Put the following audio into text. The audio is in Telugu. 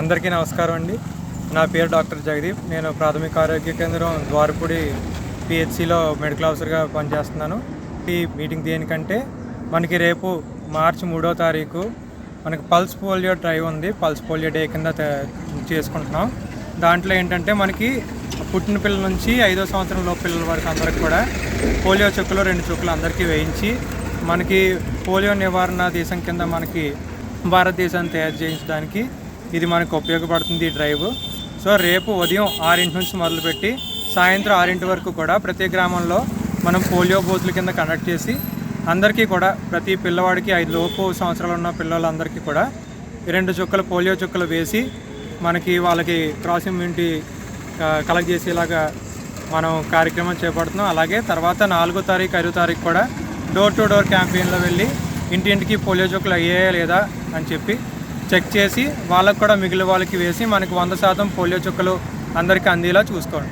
అందరికీ నమస్కారం అండి. నా పేరు డాక్టర్ జగదీప్. నేను ప్రాథమిక ఆరోగ్య కేంద్రం ద్వారపూడి పిహెచ్సిలో మెడికల్ ఆఫీసర్గా పనిచేస్తున్నాను. ఈ మీటింగ్ దేనికంటే మనకి రేపు మార్చి 3వ తారీఖు మనకి పల్స్ పోలియో డ్రైవ్ ఉంది. పల్స్ పోలియో డే కింద చేసుకుంటున్నాం. దాంట్లో ఏంటంటే మనకి పుట్టిన పిల్లల నుంచి 5వ సంవత్సరంలో పిల్లల వరకు అందరికి కూడా పోలియో చుక్కలు 2 చుక్కలు అందరికీ వేయించి మనకి పోలియో నివారణ దేశం కింద మనకి భారతదేశాన్ని తయారు చేయించడానికి ఇది మనకు ఉపయోగపడుతుంది ఈ డ్రైవ్. సో రేపు ఉదయం 6 నుంచి మొదలుపెట్టి సాయంత్రం 6 వరకు కూడా ప్రతి గ్రామంలో మనం పోలియో బూత్ల కింద కండక్ట్ చేసి అందరికీ కూడా ప్రతి పిల్లవాడికి 5 లోపు సంవత్సరాలు ఉన్న పిల్లలందరికీ కూడా 2 చుక్కలు పోలియో చుక్కలు వేసి మనకి వాళ్ళకి క్రాస్ ఇమ్యూనిటీ కలెక్ట్ చేసేలాగా మనం కార్యక్రమం చేపడుతున్నాం. అలాగే తర్వాత 4వ తారీఖు 5వ తారీఖు కూడా డోర్ టు డోర్ క్యాంపెయిన్లో వెళ్ళి ఇంటింటికి పోలియో చుక్కలు అయ్యాయా లేదా అని చెప్పి చెక్ చేసి వాళ్ళకు కూడా మిగిలిన వాళ్ళకి వేసి మనకి 100% పోలియో చుక్కలు అందరికీ అందేలా చూసుకోండి.